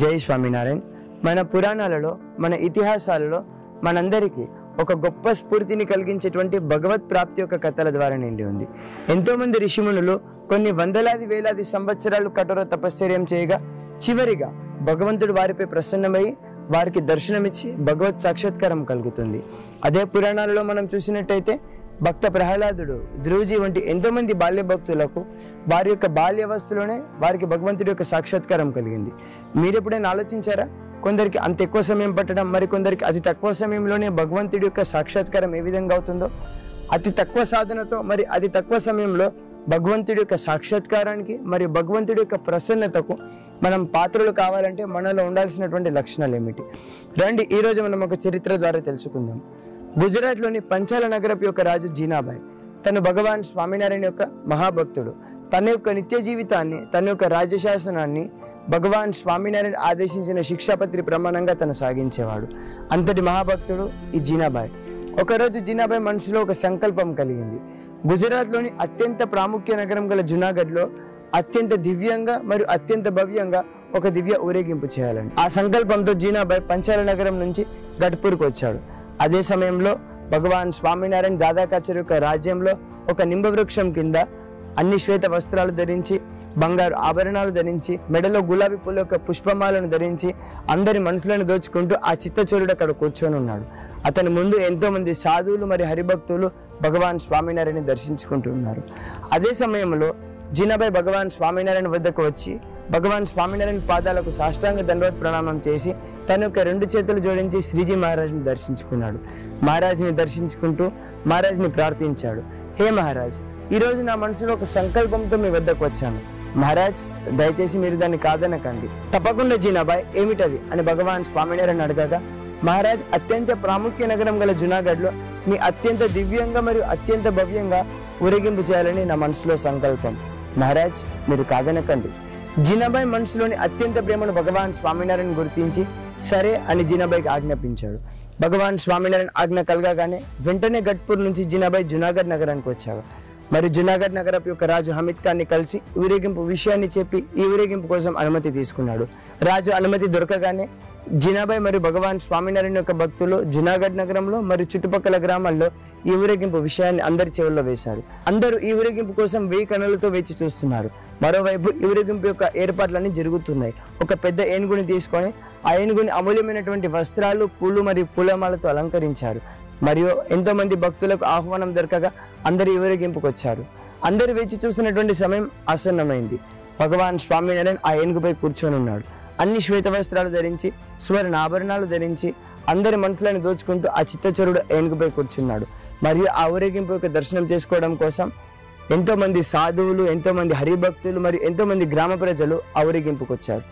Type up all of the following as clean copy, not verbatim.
జై స్వామినారాయణ. మన పురాణాలలో, మన ఇతిహాసాలలో మనందరికీ ఒక గొప్ప స్ఫూర్తిని కలిగించేటువంటి భగవత్ ప్రాప్తి యొక్క కథల ద్వారా నిండి ఉంది. ఎంతోమంది ఋషిమునులు కొన్ని వందలాది వేలాది సంవత్సరాలు కఠోర తపశ్చర్యం చేయగా చివరిగా భగవంతుడు వారిపై ప్రసన్నమై వారికి దర్శనమిచ్చి భగవత్ సాక్షాత్కారం కలుగుతుంది. అదే పురాణాలలో మనం చూసినట్టయితే భక్త ప్రహ్లాదుడు, ధ్రువజీ వంటి ఎంతోమంది బాల్య భక్తులకు వారి యొక్క బాల్యవస్థలోనే వారికి భగవంతుడి యొక్క సాక్షాత్కారం కలిగింది. మీరు ఎప్పుడైనా ఆలోచించారా? కొందరికి అంత ఎక్కువ సమయం పట్టడం, మరికొందరికి అతి తక్కువ సమయంలోనే భగవంతుడి యొక్క సాక్షాత్కారం ఏ విధంగా అవుతుందో, అతి తక్కువ సాధనతో మరి అతి తక్కువ సమయంలో భగవంతుడి యొక్క సాక్షాత్కారానికి మరియు భగవంతుడి యొక్క ప్రసన్నతకు మనం పాత్రలు కావాలంటే మనలో ఉండాల్సినటువంటి లక్షణాలు ఏమిటి? రండి, ఈరోజు మనం ఒక చరిత్ర ద్వారా తెలుసుకుందాం. గుజరాత్లోని పంచాల నగరపు యొక్క రాజు జీనాబాయ్ తను భగవాన్ స్వామినారాయణ యొక్క మహాభక్తుడు. తన యొక్క నిత్య జీవితాన్ని, తన యొక్క రాజ్యశాసనాన్ని భగవాన్ స్వామినారాయణ ఆదేశించిన శిక్షాపత్రి ప్రమాణంగా తను సాగించేవాడు. అంతటి మహాభక్తుడు ఈ జీనాబాయ్. ఒకరోజు జీనాబాయ్ మనసులో ఒక సంకల్పం కలిగింది. గుజరాత్లోని అత్యంత ప్రాముఖ్య నగరం గల జునాగఢ్లో అత్యంత దివ్యంగా మరియు అత్యంత భవ్యంగా ఒక దివ్య ఊరేగింపు చేయాలని. ఆ సంకల్పంతో జీనాబాయ్ పంచాల నగరం నుంచి గఢ్పూర్కు వచ్చాడు. అదే సమయంలో భగవాన్ స్వామినారాయణ దాదాకాచర్ యొక్క రాజ్యంలో ఒక నింబ వృక్షం కింద అన్ని శ్వేత వస్త్రాలు ధరించి, బంగారు ఆభరణాలు ధరించి, మెడలో గులాబీ పూల యొక్క పుష్పమాలను ధరించి అందరి మనసులను దోచుకుంటూ ఆ చిత్తచూరుడు అక్కడ కూర్చొని ఉన్నాడు. అతని ముందు ఎంతో మంది సాధువులు మరియు హరిభక్తులు భగవాన్ స్వామినారాయణ దర్శించుకుంటున్నారు. అదే సమయంలో జీనాబాయ్ భగవాన్ స్వామినారాయణ వద్దకు వచ్చి భగవాన్ స్వామినారాయణ పాదాలకు సాష్టాంగ దండవత్ ప్రణామం చేసి తన యొక్క 2 చేతులు జోడించి శ్రీజీ మహారాజ్ని దర్శించుకున్నాడు. మహారాజ్ని దర్శించుకుంటూ మహారాజ్ని ప్రార్థించాడు. హే మహారాజ్, ఈరోజు నా మనసులో ఒక సంకల్పంతో మీ వద్దకు వచ్చాను. మహారాజ్, దయచేసి మీరు దాన్ని కాదనకండి. తప్పకుండా జీనాబాయ్, ఏమిటది అని భగవాన్ స్వామినారాయణ అడగగా, మహారాజ్, అత్యంత ప్రాముఖ్య నగరం గల జునాగఢ్లో మీ అత్యంత దివ్యంగా మరియు అత్యంత భవ్యంగా ఊరేగింపు చేయాలని నా మనసులో సంకల్పం. మహారాజ్, మీరు కాదనకండి. జీనాబాయ్ మనసులోని అత్యంత ప్రేమను భగవాన్ స్వామినారాయణ గుర్తించి సరే అని జీనాబాయ్కి ఆజ్ఞాపించాడు. భగవాన్ స్వామినారాయణ ఆజ్ఞ కలగగానే వెంటనే గఢ్పూర్ నుంచి జీనాబాయ్ జునాగఢ్ నగరానికి వచ్చాడు. మరి జునాగఢ్ నగరపు యొక్క రాజు హమీద్ ఖాన్ని కలిసి ఊరేగింపు విషయాన్ని చెప్పి ఈ ఊరేగింపు కోసం అనుమతి తీసుకున్నాడు. రాజు అనుమతి దొరకగానే జీనాబాయ్ మరియు భగవాన్ స్వామినారాయణ యొక్క భక్తులు జునాగఢ్ నగరంలో మరియు చుట్టుపక్కల గ్రామాల్లో ఈ ఊరేగింపు విషయాన్ని అందరి చెవుల్లో వేశారు. అందరూ ఈ ఊరేగింపు కోసం 1000 కన్నులతో వేచి చూస్తున్నారు. మరోవైపు ఈ ఊరేగింపు యొక్క ఏర్పాట్లన్నీ జరుగుతున్నాయి. ఒక పెద్ద ఏనుగుని తీసుకొని ఆ ఏనుగుని అమూల్యమైనటువంటి వస్త్రాలు, పూలు మరియు పూలమాలతో అలంకరించారు. మరియు ఎంతో మంది భక్తులకు ఆహ్వానం దొరకగా అందరు ఈ ఊరేగింపుకు వచ్చారు. అందరు వేచి చూసినటువంటి సమయం ఆసన్నమైంది. భగవాన్ స్వామినారాయణ ఆ ఏనుగుపై కూర్చొని ఉన్నాడు. అన్ని శ్వేత వస్త్రాలు ధరించి, సువర్ణ ఆభరణాలు ధరించి అందరి మనసులను దోచుకుంటూ ఆ చిత్తచూరుడు ఏనుగుపై కూర్చున్నాడు. మరియు ఆ ఊరేగింపు యొక్క దర్శనం చేసుకోవడం కోసం ఎంతో మంది సాధువులు, ఎంతో మంది హరిభక్తులు మరియు ఎంతో మంది గ్రామ ప్రజలు ఆ ఊరేగింపుకు వచ్చారు.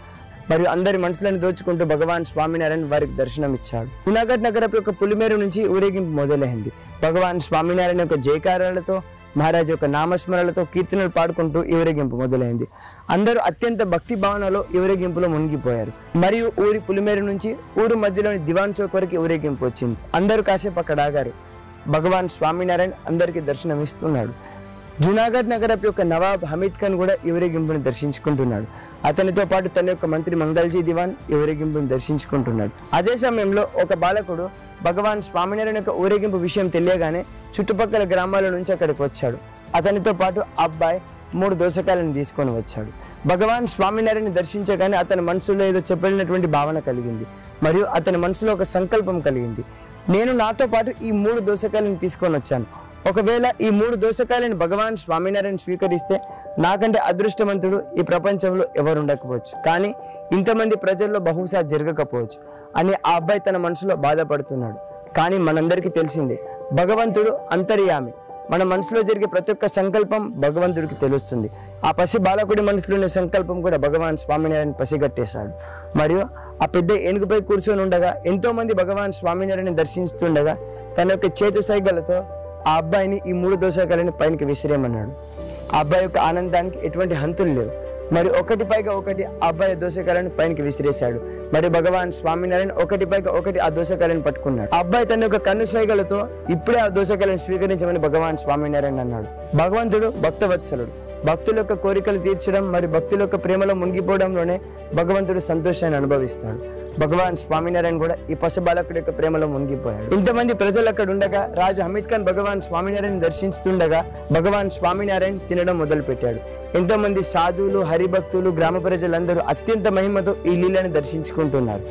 మరియు అందరి మనసులను దోచుకుంటూ భగవాన్ స్వామినారాయణ వారికి దర్శనం ఇచ్చాడు. జునాగఢ్ నగరపు యొక్క పులిమేరు నుంచి ఊరేగింపు మొదలైంది. భగవాన్ స్వామినారాయణ యొక్క జయకారాలతో, మహారాజు యొక్క నామస్మరణలతో, కీర్తనలు పాడుకుంటూ ఈ ఊరేగింపు మొదలైంది. అందరూ అత్యంత భక్తి భావనలో ఈ ఊరేగింపులో మునిగిపోయారు. మరియు ఊరి పులిమేరు నుంచి ఊరు మధ్యలోని దివాన్ చౌక్ వరకు ఊరేగింపు వచ్చింది. అందరూ కాసేపు అక్కడ ఆగారు. భగవాన్ స్వామినారాయణ అందరికీ దర్శనం ఇస్తున్నాడు. జునాగఢ్ నగరపు యొక్క నవాబ్ హమీద్ ఖాన్ కూడా ఈ ఊరేగింపుని దర్శించుకుంటున్నాడు. అతనితో పాటు తన యొక్క మంత్రి మంగళజీ దివాన్ ఈ ఊరేగింపుని దర్శించుకుంటున్నాడు. అదే సమయంలో ఒక బాలకుడు భగవాన్ స్వామినారాయణ యొక్క ఊరేగింపు విషయం తెలియగానే చుట్టుపక్కల గ్రామాల నుంచి అక్కడికి వచ్చాడు. అతనితో పాటు అబ్బాయి 3 దోసకాయలను తీసుకొని వచ్చాడు. భగవాన్ స్వామినారాయణ దర్శించగానే అతని మనసులో ఏదో చెప్పలేనటువంటి భావన కలిగింది. మరియు అతని మనసులో ఒక సంకల్పం కలిగింది. నేను నాతో పాటు ఈ 3 దోసకాయలను తీసుకొని వచ్చాను. ఒకవేళ ఈ 3 దోసకాయలను భగవాన్ స్వామినారాయణ స్వీకరిస్తే నాకంటే అదృష్టవంతుడు ఈ ప్రపంచంలో ఎవరు ఉండకపోవచ్చు, కానీ ఇంతమంది ప్రజల్లో బహుశా జరగకపోవచ్చు అని ఆ అబ్బాయి తన మనసులో బాధపడుతున్నాడు. కానీ మనందరికీ తెలిసిందే, భగవంతుడు అంతర్యామి. మన మనసులో జరిగే ప్రతి ఒక్క సంకల్పం భగవంతుడికి తెలుస్తుంది. ఆ పసి బాలకుడి మనసులోని సంకల్పం కూడా భగవాన్ స్వామినారాయణ పసిగట్టేశాడు. మరియు ఆ పెద్ద ఏనుగుపై కూర్చొని ఉండగా ఎంతో మంది భగవాన్ స్వామినారాయణ దర్శిస్తుండగా తన యొక్క చేతు సైగలతో ఆ అబ్బాయిని ఈ 3 దోసకాయలని పైనకి విసిరేయమన్నాడు. ఆ అబ్బాయి యొక్క ఆనందానికి ఎటువంటి హంతులు లేవు. మరి ఒకటి పైగా ఒకటి ఆ అబ్బాయి దోసకాయలను పైనకి విసిరేశాడు. మరి భగవాన్ స్వామినారాయణ ఒకటి పైగా ఒకటి ఆ దోసకాయలను పట్టుకున్నాడు. ఆ అబ్బాయి తన యొక్క కన్ను సైగలతో ఇప్పుడే ఆ దోసకాయలను స్వీకరించమని భగవాన్ స్వామినారాయణ అన్నాడు. భగవంతుడు భక్తవత్సలుడు. భక్తుల యొక్క కోరికలు తీర్చడం మరియు భక్తుల యొక్క ప్రేమలో మునిగిపోవడంలోనే భగవంతుడు సంతోషాన్ని అనుభవిస్తాడు. భగవాన్ స్వామినారాయణ కూడా ఈ పసిబాలకుడి యొక్క ప్రేమలో మునిగిపోయాడు. ఇంతమంది ప్రజలు అక్కడ ఉండగా రాజు హమీద్ ఖాన్ భగవాన్ స్వామినారాయణ దర్శిస్తుండగా భగవాన్ స్వామినారాయణ తినడం మొదలు పెట్టాడు. ఎంతో మంది సాధువులు, హరిభక్తులు, గ్రామ ప్రజలందరూ అత్యంత మహిమతో ఈ లీలను దర్శించుకుంటున్నారు.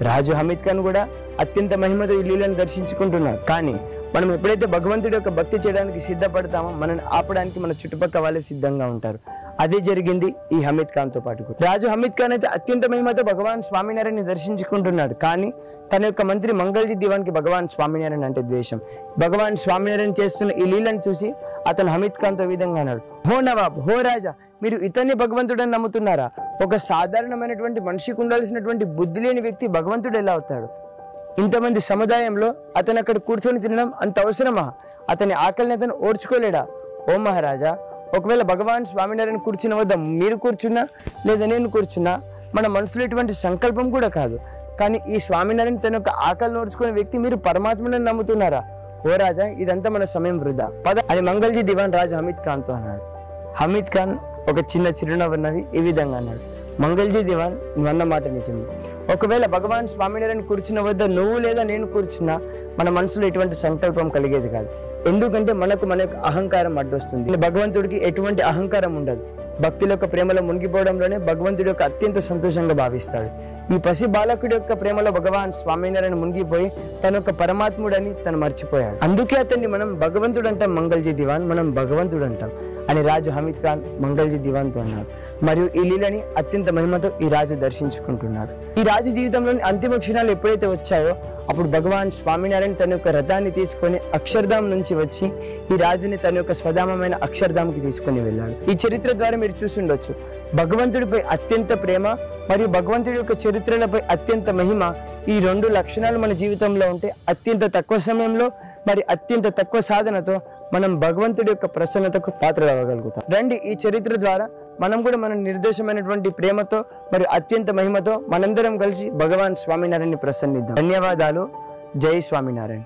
రాజు హమీద్ ఖాన్ కూడా అత్యంత మహిమతో ఈ లీలను దర్శించుకుంటున్నాడు. కానీ మనం ఎప్పుడైతే భగవంతుడి యొక్క భక్తి చేయడానికి సిద్ధపడతామో మనల్ని ఆపడానికి మన చుట్టుపక్కల వాళ్ళే సిద్ధంగా ఉంటారు. అదే జరిగింది ఈ హమీద్ ఖాన్ తో పాటు. రాజు హమీద్ ఖాన్ అయితే అత్యంత మహిమతో భగవాన్ స్వామినారాయణ దర్శించుకుంటున్నాడు. కానీ తన యొక్క మంత్రి మంగళజీ దివాన్కి భగవాన్ స్వామినారాయణ అంటే ద్వేషం. భగవాన్ స్వామినారాయణ చేస్తున్న ఈ లీలను చూసి అతను హమీద్ ఖాన్ తో విధంగా అన్నాడు, హో నవాబ్, హో రాజా, మీరు ఇతన్ని భగవంతుడని నమ్ముతున్నారా? ఒక సాధారణమైనటువంటి మనిషికి ఉండాల్సినటువంటి బుద్ధి లేని వ్యక్తి భగవంతుడు ఎలా అవుతాడు? ఇంతమంది సముదాయంలో అతను అక్కడ కూర్చొని తినడం అంత అవసరమా? అతని ఆకలిని అతను ఓర్చుకోలేడా? ఓ మహారాజా, ఒకవేళ భగవాన్ స్వామినారాయణ కూర్చున్న వద్ద మీరు కూర్చున్నా లేదా నేను కూర్చున్నా మన మనసులో ఎటువంటి సంకల్పం కూడా కాదు. కానీ ఈ స్వామినారాయణ తన యొక్క ఆకలిని ఓర్చుకునే వ్యక్తి మీరు పరమాత్మని నమ్ముతున్నారా? ఓ రాజా, ఇదంతా మన సమయం వృధా, పద అని మంగళజీ దివాన్ రాజు హమీద్ ఖాన్తో అన్నాడు. హమీద్ ఖాన్ ఒక చిన్న చిరునవ్వు నవ్వి ఈ విధంగా అన్నాడు, మంగళజీ దివాన్, నువ్వు అన్న మాట నిజం. ఒకవేళ భగవాన్ స్వామినారాయణ కూర్చున్న వద్ద నువ్వు లేదా నేను కూర్చున్నా మన మనసులో ఎటువంటి సంకల్పం కలిగేది కాదు. ఎందుకంటే మనకు మన యొక్క అహంకారం అడ్డొస్తుంది. భగవంతుడికి ఎటువంటి అహంకారం ఉండదు. భక్తుల యొక్క ప్రేమలో మునిగిపోవడంలోనే భగవంతుడి యొక్క అత్యంత సంతోషంగా భావిస్తాడు. ఈ పసి బాలకుడి యొక్క ప్రేమలో భగవాన్ స్వామినారాయణ మునిగిపోయి తన యొక్క పరమాత్ముడని తను మర్చిపోయాడు. అందుకే అతన్ని మనం భగవంతుడు అంటాం, మంగళజీ దివాన్, మనం భగవంతుడు అంటాం అని రాజు హమీద్ ఖాన్ మంగళజీ దివాన్తో అన్నాడు. మరియు ఈ లీలని అత్యంత మహిమతో ఈ రాజు దర్శించుకుంటున్నాడు. ఈ రాజు జీవితంలోని అంతిమ క్షణాలు ఎప్పుడైతే వచ్చాయో అప్పుడు భగవాన్ స్వామినారాయణ తన యొక్క రథాన్ని తీసుకొని అక్షర్ధాం నుంచి వచ్చి ఈ రాజుని తన యొక్క స్వధామమైన అక్షర్ధాంకి తీసుకొని వెళ్ళాడు. ఈ చరిత్ర ద్వారా మీరు చూసి ఉండొచ్చు, భగవంతుడిపై అత్యంత ప్రేమ మరియు భగవంతుడి యొక్క చరిత్రలపై అత్యంత మహిమ, ఈ రెండు లక్షణాలు మన జీవితంలో ఉంటే అత్యంత తక్కువ సమయంలో మరి అత్యంత తక్కువ సాధనతో మనం భగవంతుడి యొక్క ప్రసన్నతకు పాత్రలు అవ్వగలుగుతాం. రండి, ఈ చరిత్ర ద్వారా మనం కూడా మన నిర్దోషమైనటువంటి ప్రేమతో మరియు అత్యంత మహిమతో మనందరం కలిసి భగవాన్ స్వామినారాయణని ప్రసన్నిద్దాం. ధన్యవాదాలు. జై స్వామినారాయణ.